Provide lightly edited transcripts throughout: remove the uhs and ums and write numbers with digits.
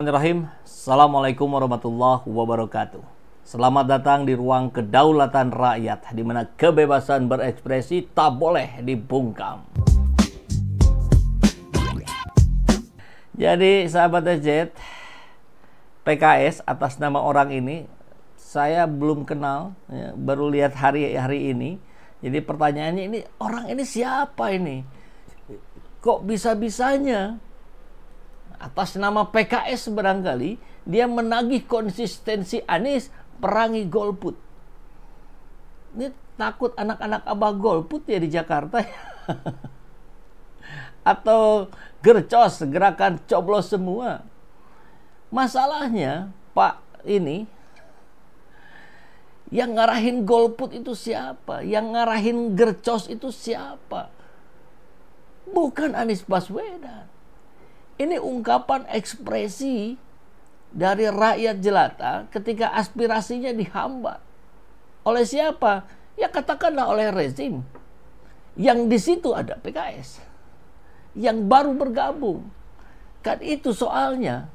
Bismillahirrahmanirrahim. Assalamualaikum warahmatullahi wabarakatuh. Selamat datang di ruang kedaulatan rakyat, di mana kebebasan berekspresi tak boleh dibungkam. Jadi sahabat Z, PKS atas nama orang ini saya belum kenal, ya, baru lihat hari ini. Jadi pertanyaannya, ini orang ini siapa ini? Kok bisa-bisanya atas nama PKS barangkali dia menagih konsistensi Anies perangi golput. Ini takut anak-anak abah golput ya di Jakarta ya? Atau gercos, gerakan coblos semua. Masalahnya Pak ini, yang ngarahin golput itu siapa? Yang ngarahin gercos itu siapa? Bukan Anies Baswedan. Ini ungkapan ekspresi dari rakyat jelata ketika aspirasinya dihambat. Oleh siapa? Ya katakanlah oleh rezim. Yang di situ ada PKS. Yang baru bergabung. Kan itu soalnya.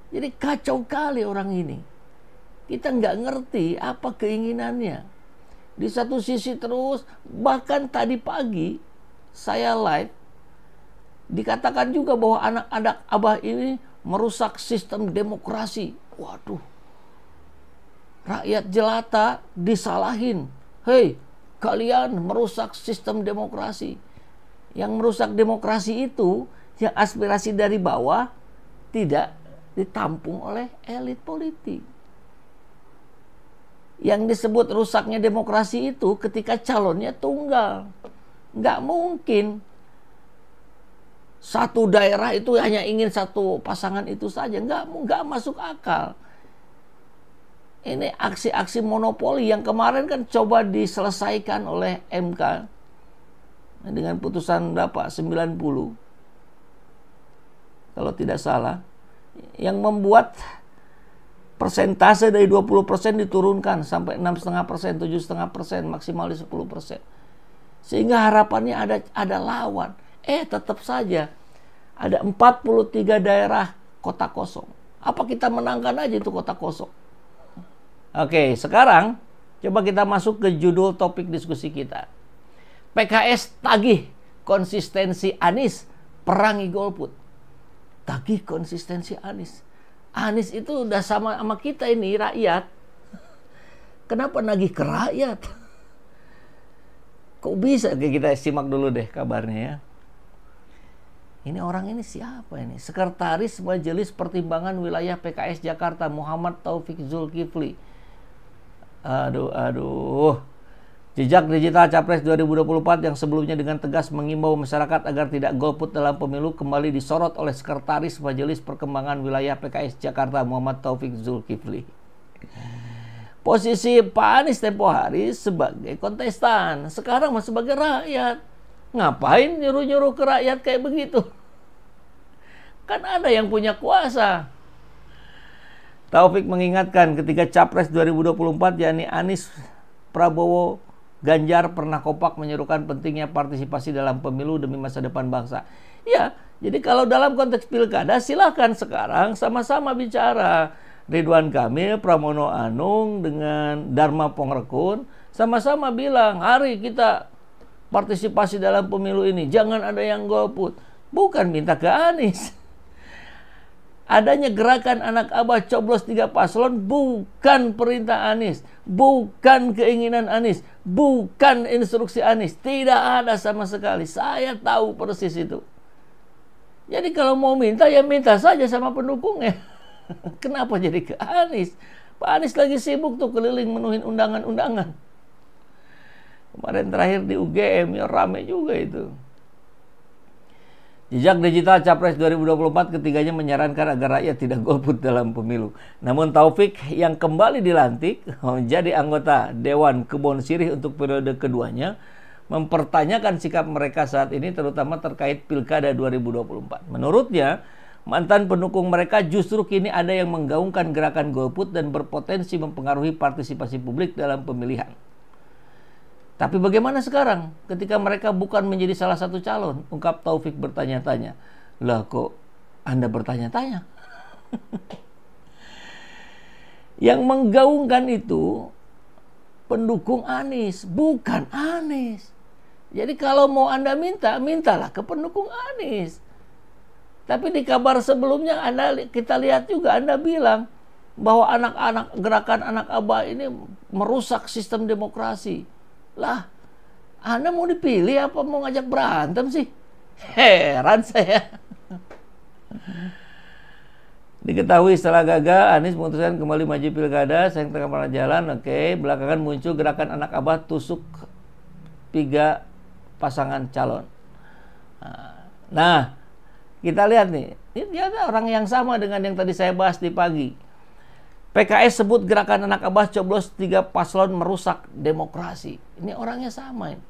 Jadi kacau kali orang ini. Kita nggak ngerti apa keinginannya. Di satu sisi terus, bahkan tadi pagi saya live, dikatakan juga bahwa anak-anak abah ini merusak sistem demokrasi. Waduh, rakyat jelata disalahin. Hei, kalian merusak sistem demokrasi. Yang merusak demokrasi itu yang aspirasi dari bawah tidak ditampung oleh elit politik. Yang disebut rusaknya demokrasi itu ketika calonnya tunggal. Nggak mungkin satu daerah itu hanya ingin satu pasangan itu saja. Nggak masuk akal. Ini aksi-aksi monopoli yang kemarin kan coba diselesaikan oleh MK dengan putusan berapa? 90 kalau tidak salah, yang membuat persentase dari 20% diturunkan sampai 6,5%, 7,5%, maksimal di 10%. Sehingga harapannya ada lawan. Tetap saja ada 43 daerah kota kosong. Apa kita menangkan aja itu kota kosong? Oke, sekarang coba kita masuk ke judul topik diskusi kita. PKS tagih konsistensi Anies perangi golput. Tagih konsistensi Anies. Anies itu udah sama kita ini rakyat. Kenapa nagih ke rakyat? Kok bisa? Oke, kita simak dulu deh kabarnya ya. Ini orang ini siapa ini? Sekretaris Majelis Pertimbangan Wilayah PKS Jakarta, Muhammad Taufik Zulkifli. Aduh. Jejak digital Capres 2024 yang sebelumnya dengan tegas mengimbau masyarakat agar tidak golput dalam pemilu kembali disorot oleh Sekretaris Majelis Perkembangan Wilayah PKS Jakarta, Muhammad Taufik Zulkifli. Posisi Pak Anies tempo hari sebagai kontestan, sekarang masih sebagai rakyat. Ngapain nyuruh-nyuruh ke rakyat kayak begitu? Kan ada yang punya kuasa. Taufik mengingatkan ketika Capres 2024 yakni Anies, Prabowo, Ganjar pernah kompak menyerukan pentingnya partisipasi dalam pemilu demi masa depan bangsa. Ya, jadi kalau dalam konteks pilkada silahkan sekarang sama-sama bicara. Ridwan Kamil, Pramono Anung dengan Dharma Pongrekun sama-sama bilang, hari kita partisipasi dalam pemilu ini, jangan ada yang golput. Bukan minta ke Anies. Adanya gerakan anak abah coblos 3 paslon bukan perintah Anies, bukan keinginan Anies, bukan instruksi Anies. Tidak ada sama sekali. Saya tahu persis itu. Jadi kalau mau minta, ya minta saja sama pendukungnya. Kenapa jadi ke Anies? Pak Anies lagi sibuk tuh keliling menuhin undangan-undangan. Kemarin terakhir di UGM ya rame juga itu. Jejak digital Capres 2024 ketiganya menyarankan agar rakyat tidak golput dalam pemilu. Namun Taufik yang kembali dilantik menjadi anggota Dewan Kebon Sirih untuk periode keduanya mempertanyakan sikap mereka saat ini terutama terkait Pilkada 2024. Menurutnya, mantan pendukung mereka justru kini ada yang menggaungkan gerakan golput dan berpotensi mempengaruhi partisipasi publik dalam pemilihan. Tapi bagaimana sekarang ketika mereka bukan menjadi salah satu calon? Ungkap Taufik bertanya-tanya. Lah kok Anda bertanya-tanya? Yang menggaungkan itu pendukung Anies, bukan Anies. Jadi kalau mau Anda minta, mintalah ke pendukung Anies. Tapi di kabar sebelumnya kita lihat juga Anda bilang bahwa anak-anak gerakan anak Abah ini merusak sistem demokrasi. Lah, Anda mau dipilih apa mau ngajak berantem sih? Heran saya. Diketahui setelah gagal, Anies memutuskan kembali maju pilkada, sayang tengah pada jalan. Oke, belakangan muncul gerakan anak Abah tusuk 3 pasangan calon. Nah, kita lihat nih, ini dia orang yang sama dengan yang tadi saya bahas di pagi. PKS sebut gerakan anak Abah coblos 3 paslon merusak demokrasi. Ini orangnya sama ini.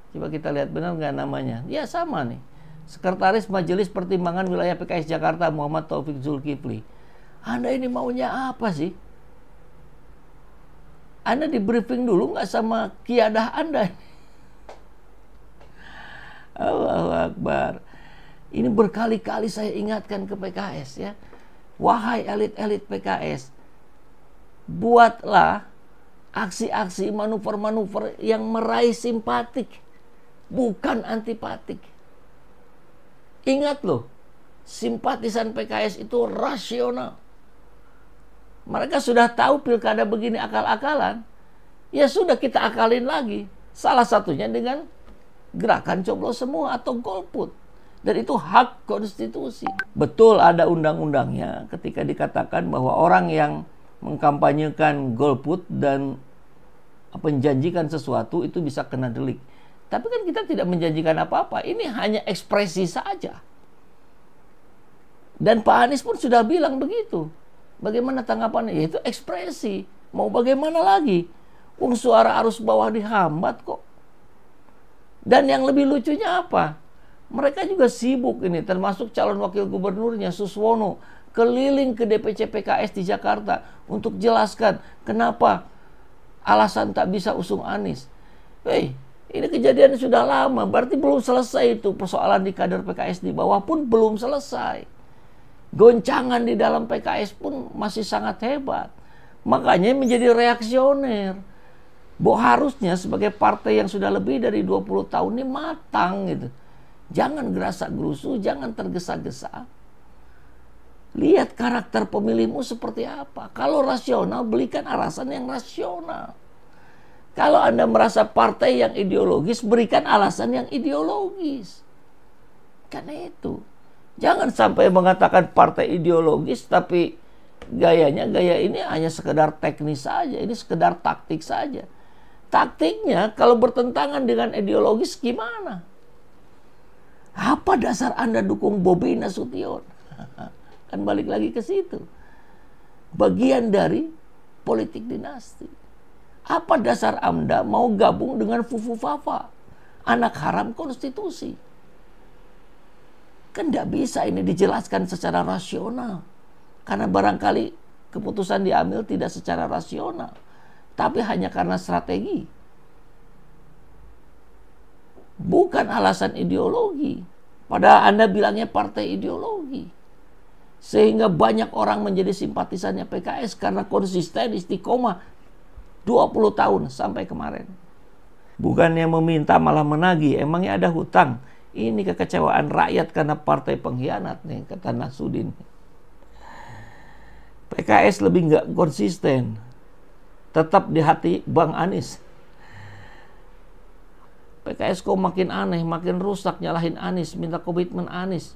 Coba kita lihat benar nggak namanya? Dia sama nih. Sekretaris Majelis Pertimbangan Wilayah PKS Jakarta Muhammad Taufik Zulkifli. Anda ini maunya apa sih? Anda di briefing dulu nggak sama kiadah Anda? Allahu Akbar. Ini berkali-kali saya ingatkan ke PKS ya. Wahai elit-elit PKS, buatlah aksi-aksi manuver-manuver yang meraih simpatik, bukan antipatik. Ingat loh, simpatisan PKS itu rasional. Mereka sudah tahu pilkada begini akal-akalan. Ya sudah kita akalin lagi. Salah satunya dengan gerakan coblos semua atau golput. Dan itu hak konstitusi. Betul ada undang-undangnya ketika dikatakan bahwa orang yang mengkampanyekan golput dan menjanjikan sesuatu itu bisa kena delik. Tapi kan kita tidak menjanjikan apa-apa. Ini hanya ekspresi saja. Dan Pak Anies pun sudah bilang begitu. Bagaimana tanggapannya? Ya itu ekspresi. Mau bagaimana lagi? Suara arus bawah dihambat kok. Dan yang lebih lucunya apa? Mereka juga sibuk ini, termasuk calon wakil gubernurnya Suswono, keliling ke DPC PKS di Jakarta untuk jelaskan kenapa alasan tak bisa usung Anies. Ini kejadian sudah lama, berarti belum selesai itu persoalan di kader PKS di bawah pun belum selesai. Goncangan di dalam PKS pun masih sangat hebat. Makanya menjadi reaksioner. Harusnya sebagai partai yang sudah lebih dari 20 tahun ini matang gitu. Jangan gerasak-gerusu, jangan tergesa-gesa. Lihat karakter pemilihmu seperti apa. Kalau rasional, berikan alasan yang rasional. Kalau Anda merasa partai yang ideologis, berikan alasan yang ideologis. Karena itu. Jangan sampai mengatakan partai ideologis, tapi gaya ini hanya sekedar teknis saja. Ini sekedar taktik saja. Taktiknya kalau bertentangan dengan ideologis gimana? Apa dasar Anda dukung Bobi Nasution? Kan balik lagi ke situ. Bagian dari politik dinasti. Apa dasar Anda mau gabung dengan Fufu Fafa? Anak haram konstitusi. Kan tidak bisa ini dijelaskan secara rasional. Karena barangkali keputusan diambil tidak secara rasional. Tapi hanya karena strategi. Bukan alasan ideologi. Padahal Anda bilangnya partai ideologi. Sehingga banyak orang menjadi simpatisannya PKS karena konsisten istiqomah 20 tahun sampai kemarin. Bukannya meminta malah menagih. Emangnya ada hutang? Ini kekecewaan rakyat karena partai pengkhianat nih, kata Nasruddin. PKS lebih nggak konsisten. Tetap di hati Bang Anies. PKS kok makin aneh, makin rusak, nyalahin Anies, minta komitmen Anies.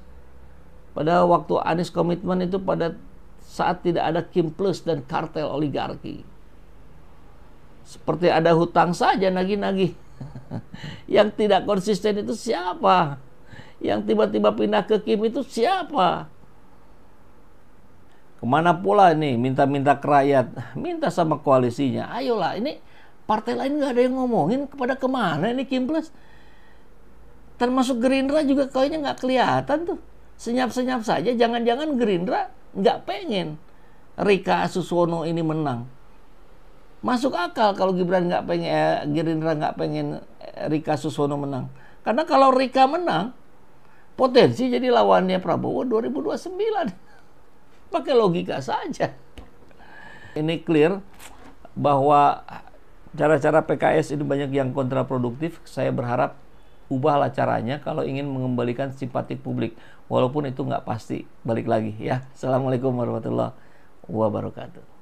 Pada waktu Anies komitmen itu pada saat tidak ada Kim Plus dan kartel oligarki. Seperti ada hutang saja nagih-nagih. Yang tidak konsisten itu siapa? Yang tiba-tiba pindah ke Kim itu siapa? Kemana pula nih minta-minta ke rakyat? Minta sama koalisinya. Ayolah, ini partai lain gak ada yang ngomongin kepada kemana ini Kim Plus. Termasuk Gerindra juga kayaknya gak kelihatan tuh. Senyap-senyap saja. Jangan-jangan Gerindra gak pengen Rika Suswono ini menang. Masuk akal kalau Gerindra nggak pengen Rika Suswono menang. Karena kalau Rika menang, potensi jadi lawannya Prabowo 2029. Pakai logika saja. Ini clear bahwa cara-cara PKS ini banyak yang kontraproduktif. Saya berharap ubahlah caranya kalau ingin mengembalikan simpati publik. Walaupun itu nggak pasti balik lagi ya. Assalamualaikum warahmatullahi wabarakatuh.